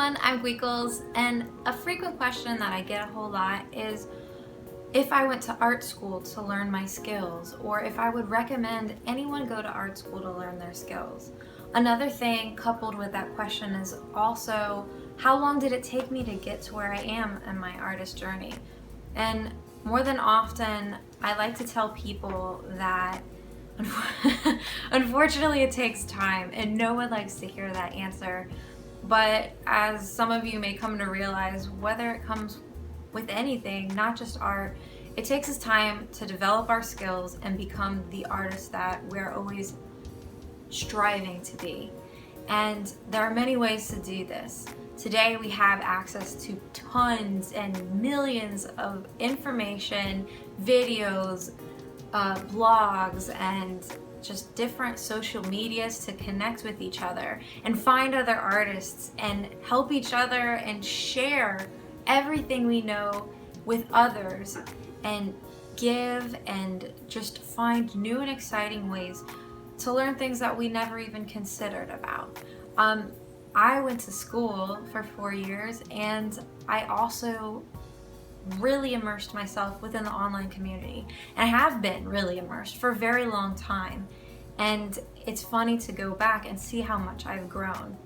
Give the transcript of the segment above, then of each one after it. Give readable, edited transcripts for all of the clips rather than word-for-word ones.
everyone, I'm Gweekles, and a frequent question that I get a whole lot is if I went to art school to learn my skills, or if I would recommend anyone go to art school to learn their skills. Another thing coupled with that question is also, how long did it take me to get to where I am in my artist journey? And more than often, I like to tell people that unfortunately it takes time, and no one likes to hear that answer. But as some of you may come to realize, whether it comes with anything, not just art, it takes us time to develop our skills and become the artists that we're always striving to be. And there are many ways to do this. Today we have access to tons and millions of information, videos, blogs, and just different social medias to connect with each other and find other artists and help each other and share everything we know with others and give and just find new and exciting ways to learn things that we never even considered about. I went to school for 4 years, and I also really immersed myself within the online community, and I have been really immersed for a very long time. And it's funny to go back and see how much I've grown.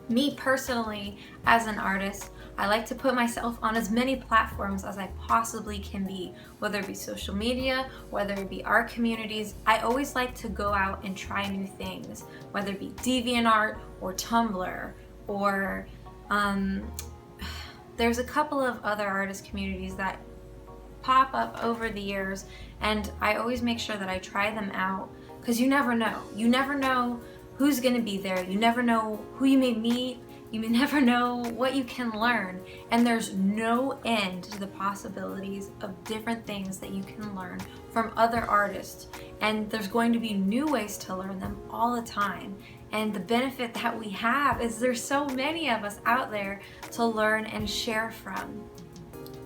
Me personally, as an artist, I like to put myself on as many platforms as I possibly can be, whether it be social media, whether it be art communities. I always like to go out and try new things, whether it be DeviantArt or Tumblr, or there's a couple of other artist communities that pop up over the years, and I always make sure that I try them out, because you never know. You never know who's gonna be there. You never know who you may meet. You may never know what you can learn. And there's no end to the possibilities of different things that you can learn from other artists. And there's going to be new ways to learn them all the time. And the benefit that we have is there's so many of us out there to learn and share from.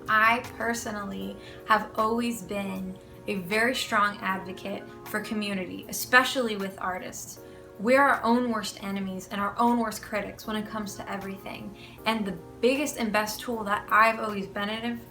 I personally have always been a very strong advocate for community, especially with artists. We're our own worst enemies and our own worst critics when it comes to everything. And the biggest and best tool that I've always benefited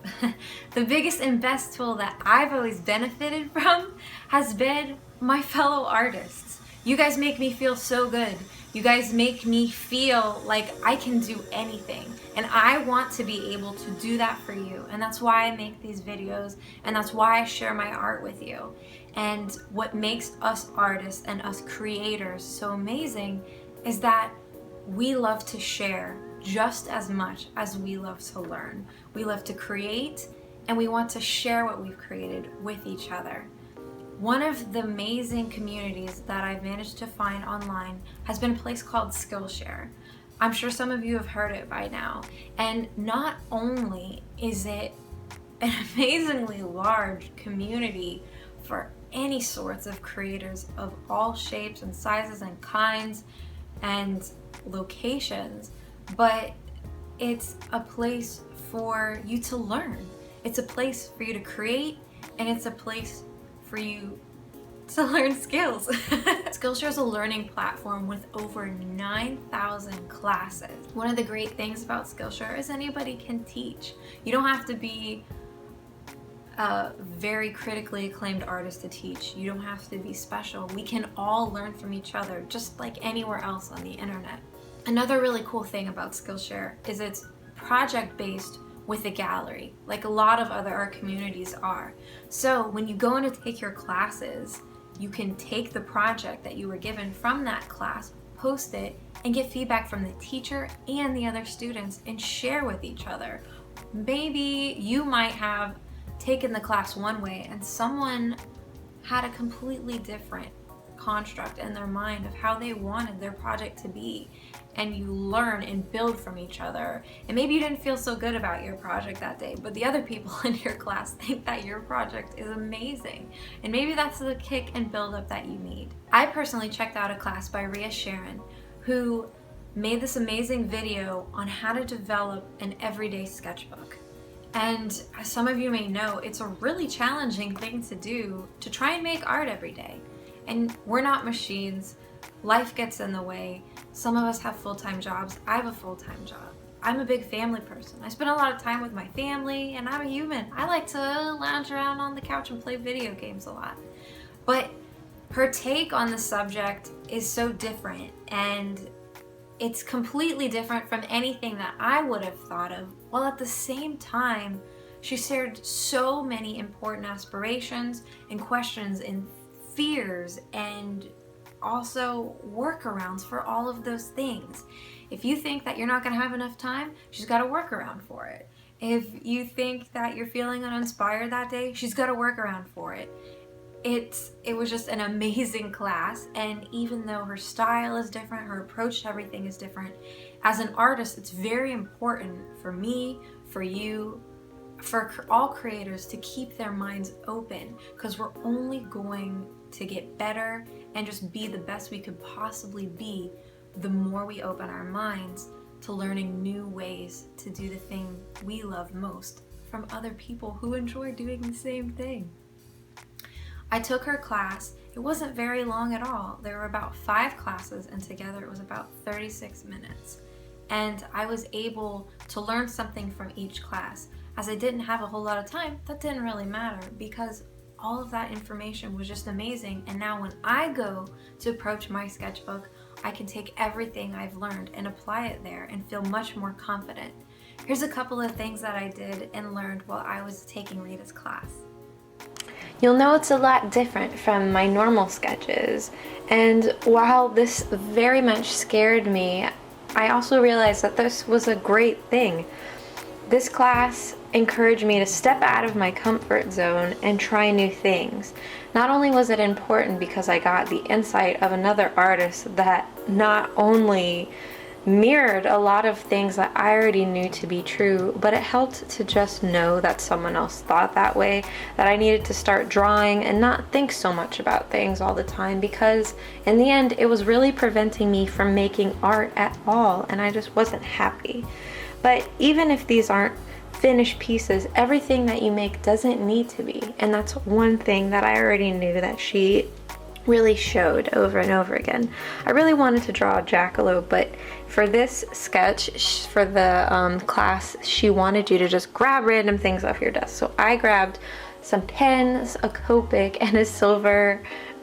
from has been my fellow artists. You guys make me feel so good. You guys make me feel like I can do anything. And I want to be able to do that for you. And that's why I make these videos, and that's why I share my art with you. And what makes us artists and us creators so amazing is that we love to share just as much as we love to learn. We love to create, and we want to share what we've created with each other. One of the amazing communities that I've managed to find online has been a place called Skillshare. I'm sure some of you have heard it by now. And not only is it an amazingly large community for any sorts of creators of all shapes and sizes and kinds and locations, but it's a place for you to learn. It's a place for you to create, and it's a place for you to learn skills. Skillshare is a learning platform with over 9,000 classes. One of the great things about Skillshare is anybody can teach. You don't have to be a very critically acclaimed artist to teach. You don't have to be special. We can all learn from each other, just like anywhere else on the internet. Another really cool thing about Skillshare is it's project-based with a gallery, like a lot of other art communities are. So when you go in to take your classes, you can take the project that you were given from that class, post it, and get feedback from the teacher and the other students and share with each other. Maybe you might have taken the class one way and someone had a completely different construct in their mind of how they wanted their project to be, and you learn and build from each other. And maybe you didn't feel so good about your project that day, but the other people in your class think that your project is amazing, and maybe that's the kick and build up that you need. I personally checked out a class by Ria Sharon, who made this amazing video on how to develop an everyday sketchbook. And as some of you may know, it's a really challenging thing to do, to try and make art every day. And we're not machines. Life gets in the way. Some of us have full-time jobs. I have a full-time job. I'm a big family person. I spend a lot of time with my family, and I'm a human. I like to lounge around on the couch and play video games a lot. But her take on the subject is so different, and it's completely different from anything that I would have thought of, while at the same time, she shared so many important aspirations and questions and fears and also workarounds for all of those things. If you think that you're not going to have enough time, she's got a workaround for it. If you think that you're feeling uninspired that day, she's got a workaround for it. It was just an amazing class, and even though her style is different, her approach to everything is different, as an artist, it's very important for me, for you, for all creators to keep their minds open, because we're only going to get better and just be the best we could possibly be the more we open our minds to learning new ways to do the thing we love most from other people who enjoy doing the same thing. I took her class. It wasn't very long at all. There were about 5 classes, and together it was about 36 minutes. And I was able to learn something from each class. As I didn't have a whole lot of time, that didn't really matter, because all of that information was just amazing. And now when I go to approach my sketchbook, I can take everything I've learned and apply it there and feel much more confident. Here's a couple of things that I did and learned while I was taking Rita's class. You'll know it's a lot different from my normal sketches, and while this very much scared me, I also realized that this was a great thing. This class encouraged me to step out of my comfort zone and try new things. Not only was it important because I got the insight of another artist that not only mirrored a lot of things that I already knew to be true, but it helped to just know that someone else thought that way, that I needed to start drawing and not think so much about things all the time, because in the end it was really preventing me from making art at all, and I just wasn't happy. But even if these aren't finished pieces, everything that you make doesn't need to be, and that's one thing that I already knew that she really showed over and over again. I really wanted to draw a jackalope, but for this sketch, for the class, she wanted you to just grab random things off your desk. So I grabbed some pens, a Copic, and a silver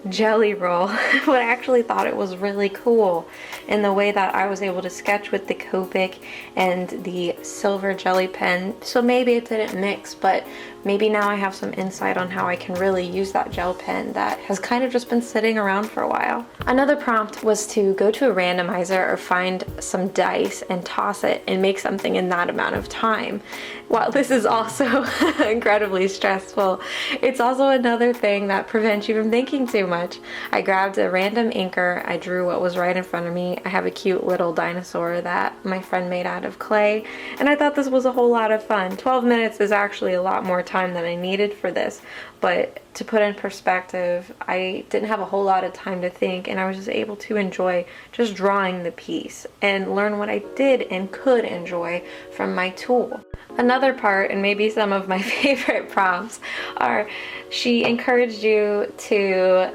jelly roll, but I actually thought it was really cool in the way that I was able to sketch with the Copic and the silver jelly pen. So maybe it didn't mix, but maybe now I have some insight on how I can really use that gel pen that has kind of just been sitting around for a while. Another prompt was to go to a randomizer or find some dice and toss it and make something in that amount of time. While this is also incredibly stressful, it's also another thing that prevents you from thinking too much. I grabbed a random inker, I drew what was right in front of me. I have a cute little dinosaur that my friend made out of clay, and I thought this was a whole lot of fun. 12 minutes is actually a lot more time than I needed for this, but to put in perspective, I didn't have a whole lot of time to think, and I was just able to enjoy just drawing the piece and learn what I did and could enjoy from my tool. Another part, and maybe some of my favorite prompts, are she encouraged you to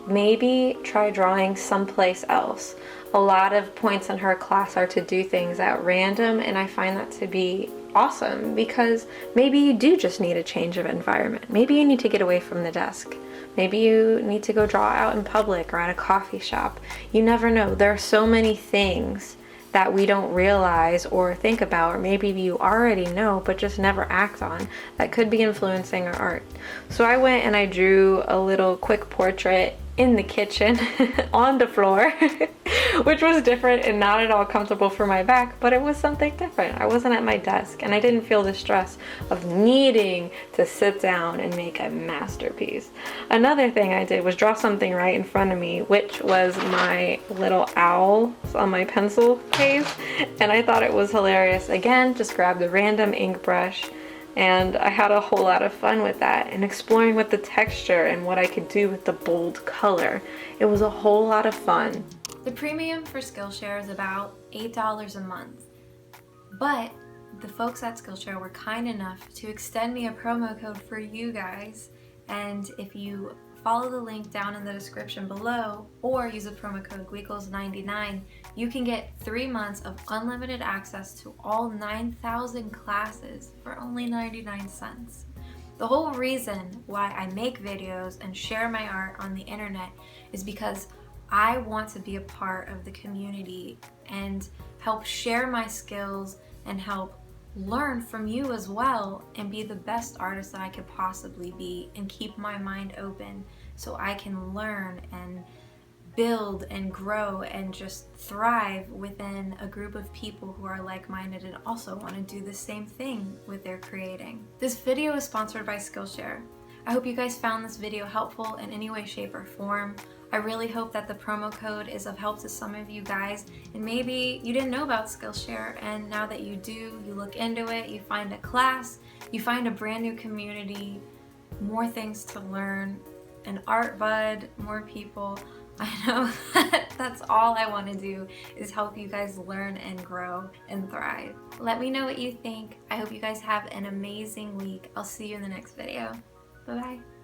maybe try drawing someplace else. A lot of points in her class are to do things at random, and I find that to be awesome, because maybe you do just need a change of environment. Maybe you need to get away from the desk. Maybe you need to go draw out in public or at a coffee shop. You never know. There are so many things that we don't realize or think about, or maybe you already know but just never act on, that could be influencing our art. So I went and I drew a little quick portrait in the kitchen on the floor, which was different and not at all comfortable for my back, but it was something different. I wasn't at my desk, and I didn't feel the stress of needing to sit down and make a masterpiece. Another thing I did was draw something right in front of me, which was my little owl on my pencil case, and I thought it was hilarious. Again, just grabbed a random ink brush, and I had a whole lot of fun with that and exploring with the texture and what I could do with the bold color. It was a whole lot of fun. The premium for Skillshare is about $8 a month, but the folks at Skillshare were kind enough to extend me a promo code for you guys, and if you follow the link down in the description below or use the promo code GWEEKLES99, you can get 3 months of unlimited access to all 9,000 classes for only 99 cents. The whole reason why I make videos and share my art on the internet is because I want to be a part of the community and help share my skills and help learn from you as well and be the best artist that I could possibly be and keep my mind open so I can learn and build and grow and just thrive within a group of people who are like-minded and also want to do the same thing with their creating. This video is sponsored by Skillshare. I hope you guys found this video helpful in any way, shape, or form. I really hope that the promo code is of help to some of you guys, and maybe you didn't know about Skillshare, and now that you do, you look into it, you find a class, you find a brand new community, more things to learn, an art bud, more people. I know that's all I want to do is help you guys learn and grow and thrive. Let me know what you think. I hope you guys have an amazing week. I'll see you in the next video. Bye-bye.